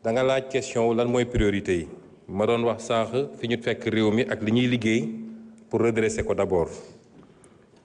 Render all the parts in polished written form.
da nga laaj question lan mooy priorité yi ma doon wax sànq fi ñu fekk réew mi ak li ñuy liggéey pour redresser ko d'abord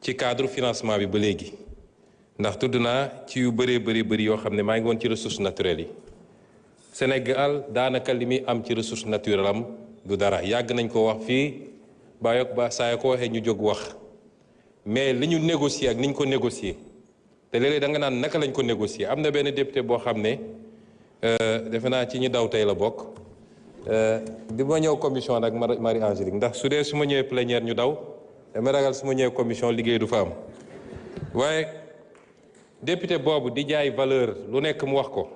ci cadre financement bi ba léegi ndax tudd naa ci yu bëree bëri yoo xam ne maa ngi woon ci ressources naturelles yi Sénégal daanaka li muy am ci ressource naturelle am du dara yàgg nañ ko wax fii ba saa ko waxee ñu jóg wax mais li ñu négocier ak ni ñu ko négocier te léeg-léeg da nga naan naka lañ ko négocier am na benn député boo xam ne defe naa ci ñi daw tey la bokk di ma ñëw commission nag Marie Angélique ndax su dee su ma ñëwee plénière ñu daw dama ragal su ma ñëwee commission liggéey du fa am waaye député boobu di jaay valeur lu nekk mu wax ko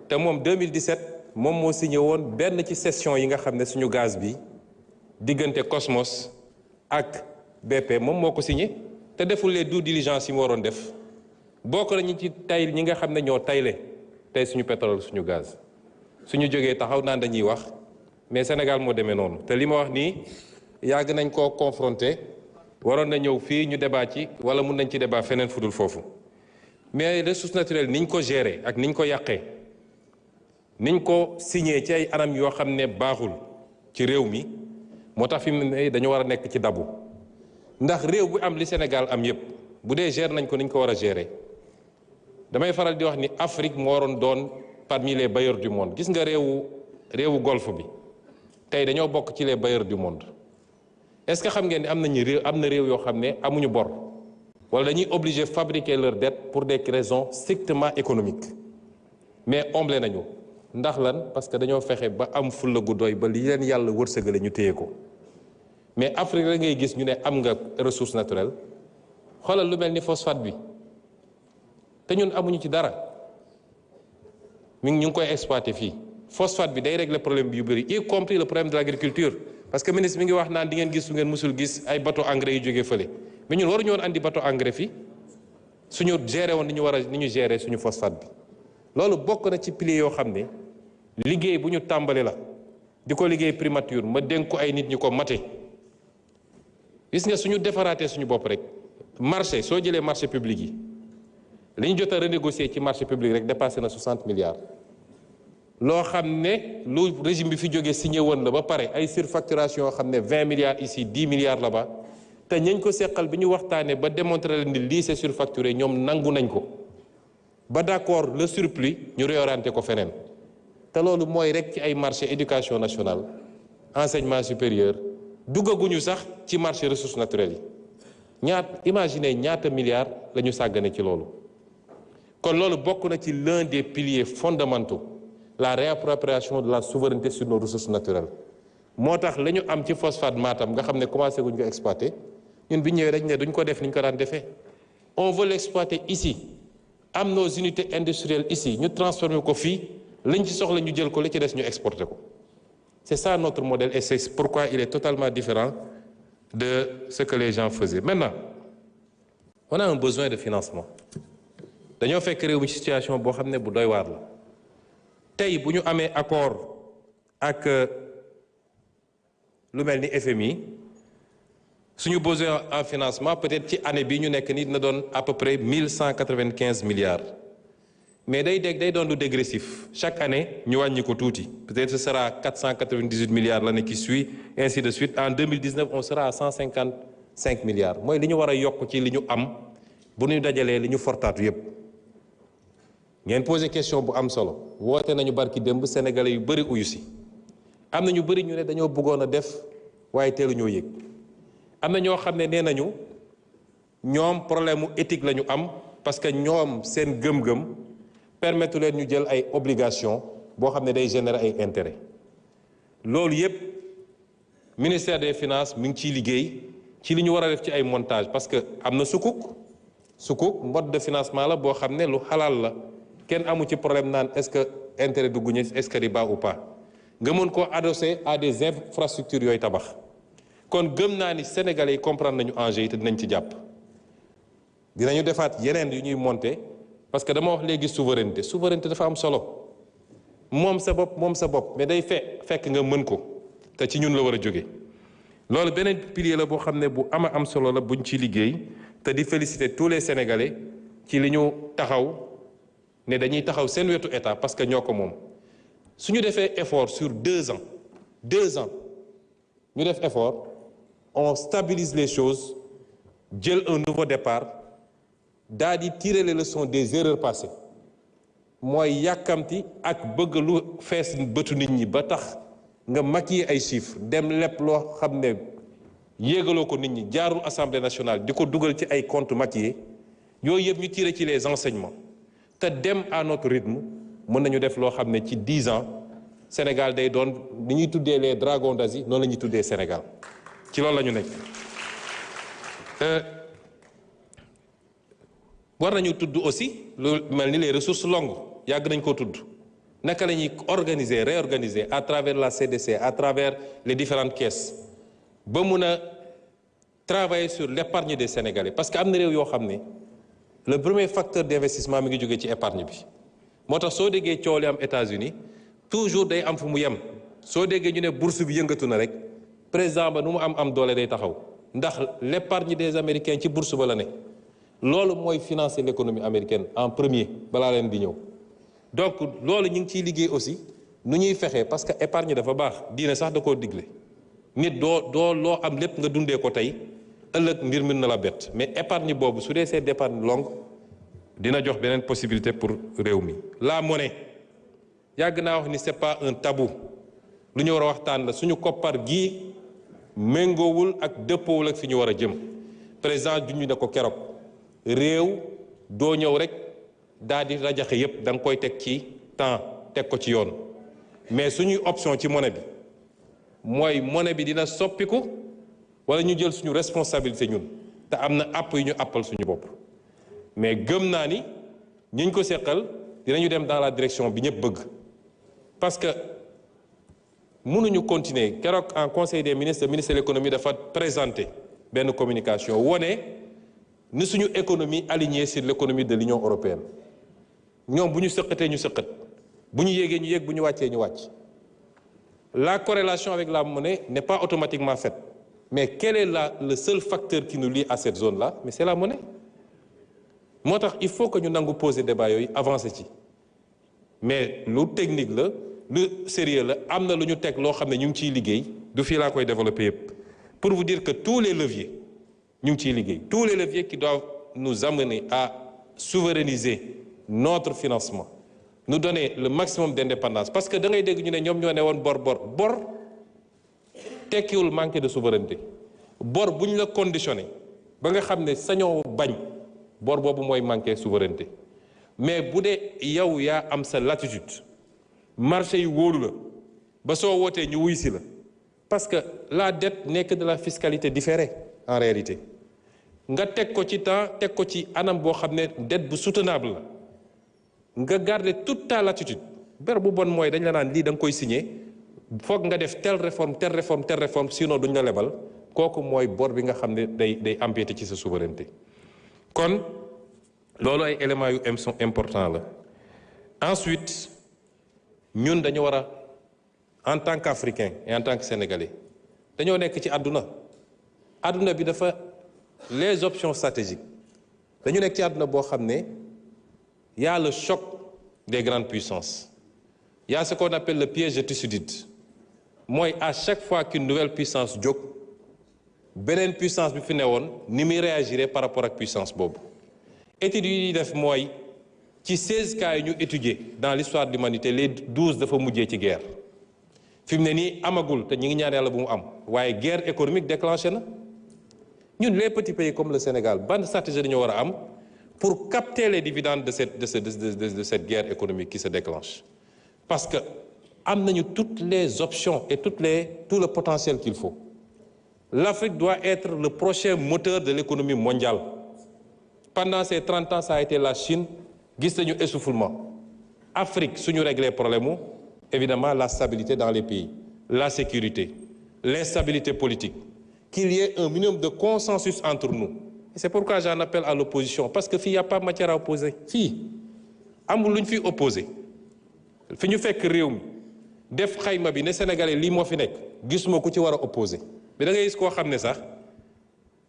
te moom 2017 moom moo signé woon benn ci session yi nga xam ne suñu gaz bi diggante Cosmos ak BP moom moo ko signé te deful les due diligence yi mu waroon def bokk nañu ci tay ñi nga xam ne ñoo tayle tey suñu pétrole suñu gaz suñu jógee taxaw naan dañuy wax mais Sénégal moo demee noonu te li ma wax nii yàgg nañ koo confronté waroon na ñëw fii ñu débat ci wala mun nañ ci débat feneen fudul foofu mais ressources naturelles niñ ko gérer ak niñ ko yàqee niñ ko signé ci ay anam yoo xam ne baaxul ci réew mi moo tax fi mu ne dañu war a nekk ci dabu ndax réew bu am li Sénégal am yépp bu dee gérer nañ ko niñ ko war a gérer damay faral di wax ni Afrique moo waroon doon parmi les bailleurs du monde gis nga réewu golfe bi tey dañoo bokk ci les bailleurs du monde est-ce que xam ngeen ni am na réew yoo xam ne amuñu bor wala dañuy obligé fabriquer leur dette pour des raisons strictement économiques mais omble nañu ndax lan parce que dañoo fexe ba am fulla gu doy ba li leen yàlla wërsëgale ñu téye ko mais Afrique la ngay gis ñu ne am nga ressource naturelle xoolal lu mel ni phosphate bi te ñun amuñu ci dara ñu ngi koy exploiter fii phosphate bi day régler problème bi yu bëri y compris le problème de l'agriculture parce que ministre mi ngi wax naan di ngeen gis su ngeen musul gis ay bateau engrais yu jógee fële mais ñun waruñu woon andi bateau engrais fii suñu gérer woon ni ñu gérer suñu phosphate bi loolu bokk na ci piliers yoo xam ne liggéey bu ñu tàmbali la di ko liggéey primature ma dénk ko ay nit ñu ko mate gis nga suñu defaraatee suñu bopp rek marché soo jëlee marché public yi li ñu jot a renégocier ci marché public rek dépassé na 60 milliards loo xam ne lu régime bi fi jógee signé woon la ba pare ay surfacturation yoo xam ne 20 milliards ici 10 milliards là-bas te ñañ ko seqal bi ñu waxtaanee ba démontrer leen ni lii c'est surfacturé ñoom nangu nañ ko ba d'accord le surplus ñu réorienté ko feneen te loolu mooy rek ci ay marché éducation nationale enseignement supérieur duggaguñu sax ci marché ressources naturelles yi imaginez ñaata milliards la ñu sàggane ci loolu kon loolu bokk na ci l'un des piliers fondamentaux la réappropriation de la souveraineté sur nos ressources naturelles moo tax la ñu am ci phosphate Matam nga xam ne commencé guñ ko exploiter ñun bi ñëwee dañ ne duñ ko def ni ñu ko daan defee on veut l'exploiter ici am nos unités industrielles ici ñu transformer ko fii lañ ci soxla ñu jël ko li ci des ñu exporter ko c'est ça notre modèle et c'est pourquoi il est totalement différent de ce que les gens faisaient maintenant on a un besoin de financement dañoo fekk réew mi situation boo xam ne bu doy waar la tey bu ñu amee accord ak lu mel ni FMI suñu besoin en financement peut-être ci année bi ñu nekk ni dina doon à peu près 1195 milliards mais day doon lu dégressif chaque année ñu wàññi ko tuuti peut-être ce sera 498 milliards l'année qui suit ainsi de suite en 2019 on sera à 155 milliards mooy li ñu war a yokk ci li ñu am bu ñu dajalee li ñu fortaatu yépp ngeen posé question bu am solo woote nañu barki démb sénégalais yu bëri uyu si am na ñu bëri ñu ne dañoo bëggoon a def waaye teelu ñoo yëg am na ñoo xam ne nee nañu ñoom problème mu éthique la ñu am parce que ñoom seen gëm-gëm permettre leen ñu jël ay obligations boo xam ne day générer ay intérêts loolu yépp ministère des finances mi ngi ciy liggéey ci li ñu war a def ci ay montage parce que am na sukuk mode de financement la boo xam ne lu xalaal la kenn amu ci problème naan est-ce que intérêt dugguñu est-ce que riba ou pas nga mën koo adosser à des infrastructures yooyu tabax kon gëm naa ni sénégalais yi comprendre nañu enjeu yi te dinañ ci jàpp dinañu defaat yeneen yu ñuy monter parce que dama wax léegi souveraineté dafa am solo moom sa bopp mais day fekk nga mën ko te ci ñun la war a jóge loolu beneen pilier la boo xam ne bu am solo la buñ ci liggéey te di féliciter tous les sénégalais ci li ñu taxaw ne dañuy taxaw seen wetu état parce que ñoo ko moom su ñu defee effort sur 2 ans ñu def effort on stabilise les choses jël un nouveau départ daal di tirer les leçons des erreurs passées mooy yàkkamti ak bëgg lu fees bëtu nit ñi ba tax nga maquiller ay chiffres dem lépp loo xam ne yéegaloo ko nit ñi jaarul assemblée nationale di ko dugal ci ay comptes maquillés yooyu yëpp ñu tirer ci les enseignements te dem à notre rythme mën nañu def loo xam ne ci 10 ans Sénégal day doon ni ñuy tuddee les dragons d'Asie noonu la ñuy tuddee Sénégal ci loolu la ñu nekk. war nañu tudd aussi lu mel ni les ressources longues yàgg nañ koo tudd naka la ñuy organiser réorganiser à travers la CDC à travers les différentes caisses ba mun a travailler sur l'épargne des Sénégalais parce que am na réew yoo xam ne le premier facteur d'investissement mi ngi jógee ci épargne bi moo tax soo déggee coow li am États-Unis toujours day am fu mu yem soo déggee ñu ne bourse bi yëngatu na rek président ba nu mu am doole day taxaw ndax l'épargne des Américains ci bourse ba la ne loolu mooy financer l'économie américaine en premier balaa leen di ñëw donc loolu ñu ngi ciy liggéey aussi nu ñuy fexee parce que épargne dafa baax diine sax da koo digle nit doo loo am lépp nga dundee ko tey ëllëg mbir mën na la bett mais épargne boobu su dee c'est d'épargne longue dina jox beneen possibilité pour réew mi. la monnaie yàgg naa wax ni c'est pas un tabou lu ñu war a waxtaan la suñu koppar gii méngoowul ak dëppoowul ak fi ñu war a jëm président junj na ko keroog réew doo ñëw rek daal di rajaxe yépp da nga koy teg ci temps teg ko ci yoon mais suñuy option ci monnaie bi mooy monnaie bi dina soppiku wala ñu jël suñu responsabilité ñun te am na àpp yu ñu àppal suñu bopp mais gëm naa ni ñiñ ko seqal dinañu dem dans la direction bi ñëpp bëgg parce que mënuñu continuer keroog en conseil des ministres le ministre de l'économie dafa présenter benn communication wone ni suñu économie alignée sur l'économie de l'Union européenne ñoom bu ñu sëqatee ñu sëqat bu ñu yéegee ñu yéeg bu ñu wàccee ñu wàcc la corrélation avec la monnaie n'est pas automatiquement faite mais quel est le seul facteur qui nous lie à cette zone-là mais c'est la monnaie moo tax il faut que ñu nangu poser débat yooyu avancer ci mais lu technique la lu sérieux la am na lu ñu teg loo xam ne ñu ngi ciy liggéey du fii laa koy développer yépp pour vous dire que tous les leviers ñu ngi ciy liggéey tous les leviers qui doivent nous amener à souverainiser notre financement nous donner le maximum d'indépendance parce que da ngay dégg ñu ne ñoom ñoo ne woon bor tekkiwul manque de souveraineté bor bu ñu la conditionné ba nga xam ne sañoo bañ bor boobu mooy manquer souveraineté mais bu dee yow yaa am sa latitude marché yi wóolu la ba soo wootee ñu wuy si la parce que la dette n'est que de la fiscalité différée en réalité nga teg ko ci temps teg ko ci anam boo xam ne dette bu soutenable la nga garder toute ta latitude ber bu bon mooy dañ la naan lii da nga koy signer foog nga def telle réforme sinon duñ la lebal kooku mooy bor bi nga xam ne day empiéter ci sa souveraineté kon loolu ay éléments yu important la ensuite ñun dañu war a en tant qu'Africain et en tant que Sénégalais dañoo nekk ci àdduna bi dafa les options stratégiques dañu nekk ci àdduna boo xam ne y a le choc des grandes puissances il y a ce qu'on appelle le piège de Thucydide mooy à chaque fois qu'une nouvelle puissance jóg beneen puissance bi fi newoon ni muy réagir par rapport ak puissance boobu études yi ñuy def mooy ci 16 cas yi ñu étudier dans l'histoire de l'humanité les 12 dafa mujjee ci guerre fi mu ne nii amagul te ñu ngi ñaan yàlla bu mu am waaye guerre économique déclenché na ñun les petits pays comme le Sénégal ban stratégie dañoo war a am pour capter les dividendes de cette guerre économique qui se déclenche parce que am nañu toutes les options et tout le potentiel qu'il faut l'Afrique doit être le prochain moteur de l'économie mondiale pendant ces 30 ans ça a été la Chine gis nañu essoufflement Afrique suñu régler problème mu évidemment la stabilité dans les pays la sécurité l'instabilité politique qu'il y ait un minimum de consensus entre nous et c'est pourquoi j'en appelle à l'opposition parce que fii y a pas matière à opposer fii amul lu ñu fi opposer fi ñu fekk réew mi def xayma bi ne Sénégalais lii moo fi nekk gisuma ku ci war a opposer mais da ngay gis koo xam ne sax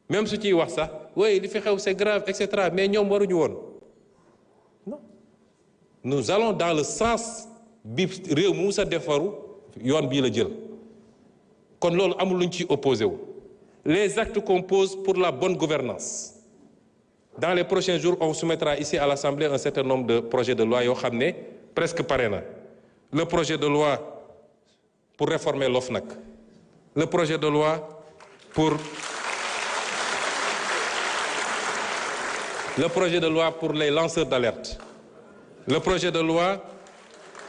même su ciy wax sax oui li fi xew c'est grave etc mais ñoom waruñu woon non nous allons dans le sens bi réew mu sa defaru yoon bii la jël kon loolu amul luñ ci opposé wu. Les actes qu'on pose pour la bonne gouvernance. Dans les prochains jours, on soumettra ici à l'Assemblée un certain nombre de projets de loi yoo xam ne presque pare na. Le projet de loi pour réformer l'OFNAC. Le projet de loi pour les lanceurs d'alerte. Le projet de loi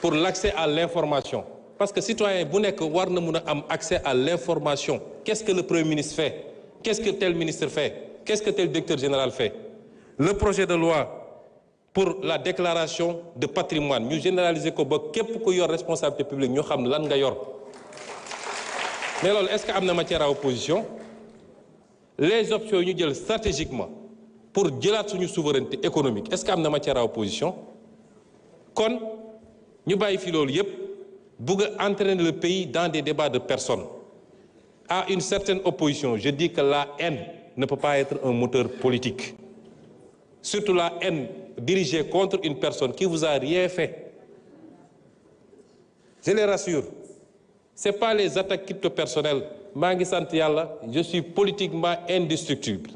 pour l'accès à l'information. Parce que citoyen bu nekk war na mun a am accès à l'information. Qu'est-ce que le Premier ministre fait? Qu'est-ce que tel ministre fait? Qu'est-ce que tel directeur général fait? Le projet de loi pour la déclaration de patrimoine ñu généraliser ko ba képp ku yor responsabilité publique ñu xam lan nga yor. Mais loolu est-ce que am na matière à opposition? Les options yu ñu jël stratégiquement pour jëlaat suñu souveraineté économique est-ce que am na matière à opposition? Kon ñu bàyyi fi loolu yépp bëgg a entraîner le pays dans des débats de personnes. À une certaine opposition, je dis que la haine ne peut pas être un moteur politique. Surtout la haine dirigée contre une personne qui vous a rien fait. Je les rassure, c'est pas les attaques crypto-personnelles. maa ngi sant yàlla, je suis politiquement indestructible.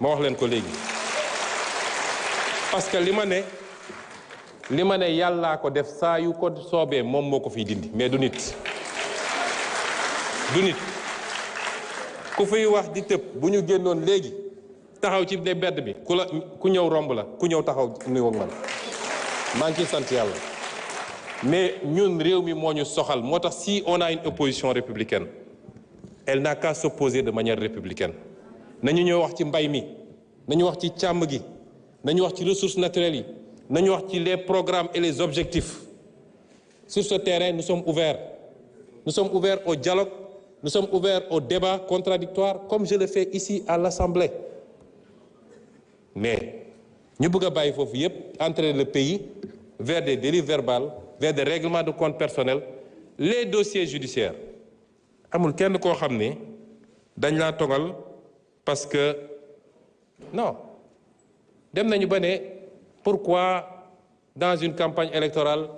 ma wax leen ko léegi. Parce que li ma ne yàllaa ko def saa yu ko soobee moom moo ko fiy dindi mais du nit. Du nit ku fiy wax di tëb bu ñu génnoon léegi taxaw ci ne bedd bi ku ñëw romb la ku ñëw taxaw nuyoo ak man maa ngi ciy sant yàlla. Mais ñun réew mi moo ñu soxal moo tax si on a une opposition républicaine elle n'a qu'à s'opposer de manière républicaine. nañu ñëw wax ci mbay mi nañu wax ci càmm gi nañu wax ci ressources naturelles yi nañu wax ci les programmes et les objectifs. Sur ce terrain, nous sommes ouverts. Nous sommes ouverts au dialogue, nous sommes ouverts au débat contradictoire, comme je le fais ici à l'Assemblée. Mais ñu bëgg a bàyyi foofu yépp entraîner le pays vers des dérives verbales, vers des règlements de compte personnels, les dossiers judiciaires. Amul kenn koo xam ne dañ laa togal parce que non dem nañu ba ne pourquoi dans une campagne électorale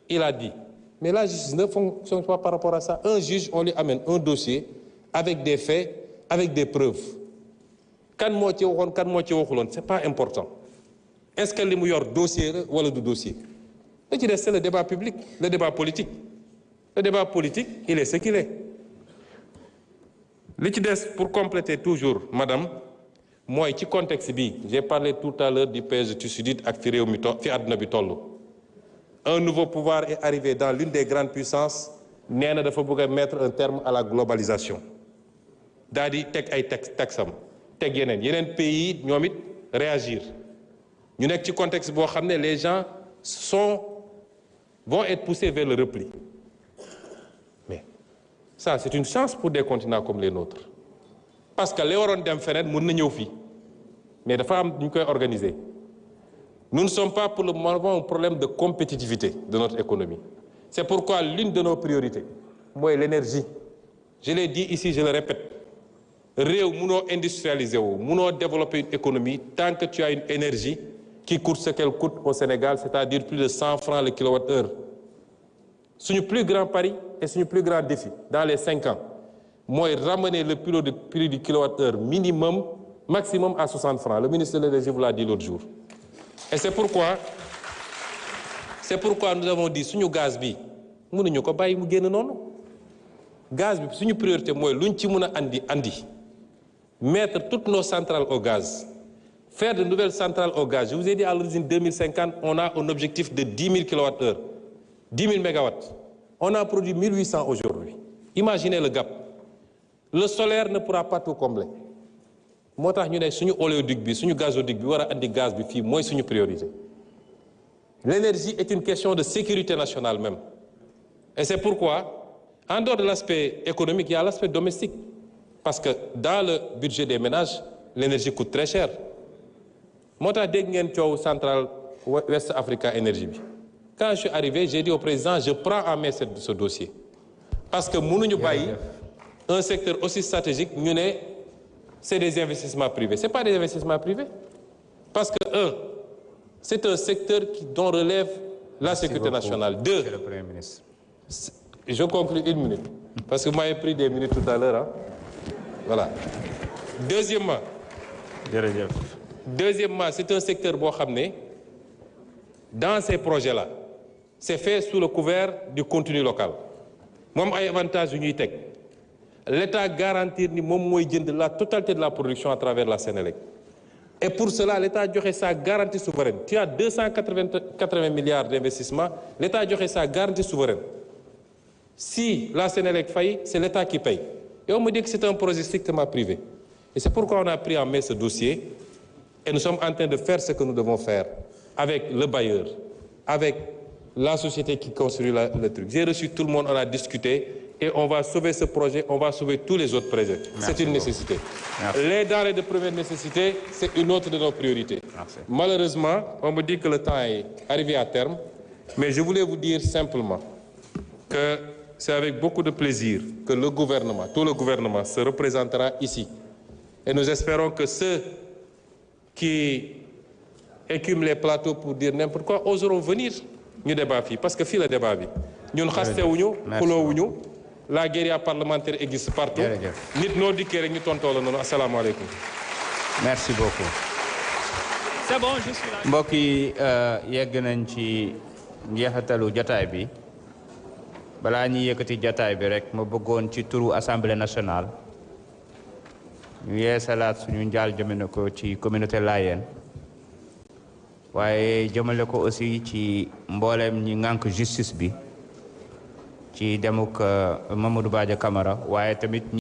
il a dit. Mais la justice ne fonctionne pas par rapport à ça. Un juge, on lui amène un dossier avec des faits, avec des preuves. Kan moo ci waxoon kan moo ci waxuloon c'est pas important. Est-ce que li mu yor dossier la wala du dossier? Li ci des c'est le débat public, le débat politique. Le débat politique, il est ce qu'il est. Li ci des pour compléter toujours, madame, mooy ci contexte bi, j'ai parlé tout à l'heure du piège de Thucydide ak fi réew mi fi àdduna bi tollu. Un nouveau pouvoir est arrivé dans l'une des grandes puissances nee na dafa bëgg a mettre un terme à la globalisation daal di teg ay taxam teg yeneen pays ñoom it réagir ñu nekk ci contexte boo xam ne les gens vont être poussés vers le repli. Mais ça c'est une chance pour des continents comme les nôtres parce que li waroon dem feneen mën na ñëw fii mais dafa am ñu koy organiser. Nous ne sommes pas pour le moment un problème de compétitivité de notre économie. C'est pourquoi l'une de nos priorités mooy l'énergie. Je l'ai dit ici, je le répète. Réew munoo industrialiser wu munoo développer une économie tant que tu as une énergie qui coûte ce qu'elle coûte au Sénégal, c'est-à-dire plus de 100 francs le kilowattheure. Suñu plus grand pari et suñu plus grand défi dans les 5 ans mooy ramener le prix du kilowattheure maximum à 60 francs. Le ministre de l'Énergie vous l'a dit l'autre jour. Et c'est pourquoi nous avons dit suñu gaz bi mënuñu ko bàyyi mu génn noonu. Gaz bi suñu priorité mooy luñ ci mën a andi mettre toutes nos centrales au gaz, faire de nouvelles centrales au gaz. Je vous ai dit à l'origine 2050, on a un objectif de 10 000 kWh, 10 000 MW. On a produit 1800 aujourd'hui. Imaginez le gap. Le solaire ne pourra pas tout combler. moo tax ñu ne suñu oléoduc bi suñu gazoduc bi war a andi gaz bi fii mooy suñu priorité. L'énergie est une question de sécurité nationale même. Et c'est pourquoi, en dehors de l'aspect économique, il y a l'aspect domestique. Parce que dans le budget des ménages, l'énergie coûte très cher. moo tax dégg ngeen coow centrale West Africa Energy bi. Quand je suis arrivé, j'ai dit au président, je prends en main ce dossier. Parce que mënuñu bàyyi un secteur aussi stratégique ñu ne c'est des investissements privés. C'est pas des investissements privés. Parce que c'est un secteur dont relève la sécurité nationale. 2. Monsieur le Premier ministre. Je conclue 1 minute. Parce que vous m'avez pris des minutes tout à l'heure. Hein? Voilà. Deuxièmement, c'est un secteur boo xam ne dans ces projets-là c'est fait sous le couvert du contenu local moom ay avantages yu ñuy teg l'État garantir ni moom mooy jënd la totalité de la production à travers la Sénélec et pour cela l'État joxe sa garantie souveraine. Tu as 280 milliards d'investissements, l'État joxe sa garantie souveraine. Si la Sénélec faillit, c'est l'État qui paye. Et on me dit que c'est un projet strictement privé. Et c'est pourquoi on a pris en main ce dossier et nous sommes en train de faire ce que nous devons faire avec le bailleur, avec la société qui construit le truc. J'ai reçu tout le monde, on a discuté et on va sauver ce projet, on va sauver tous les autres projets. C'est une nécessité. Merci. Les denrées de première nécessité, c'est une autre de nos priorités. Merci. Malheureusement, on me dit que le temps est arrivé à terme, mais je voulais vous dire simplement que c'est avec beaucoup de plaisir que le gouvernement, tout le gouvernement se représentera ici. Et nous espérons que ceux qui écument les plateaux pour dire n'importe quoi oseront venir ñu débat fii parce que fii la débat bi ñun xastewuñu xuloowuñu la guérilla parlementaire existe partout nit noo dikkee rek ñu tontoo la noonu asalaamaaleykum. Merci beaucoup. C'est bon, je suis là. mbokk yi yegg nañ ci njeexitalu jotaay bi balaa ñuy yëkkati jotaay bi rek ma bëggoon ci turu Assemblée nationale ñu yeesalaat suñu njaal jëmale ko ci communauté Layène waaye jëmale ko aussi ci mbooleem ñi ŋànk justice bi ci demuk Mamadou Badia Camara waaye tamit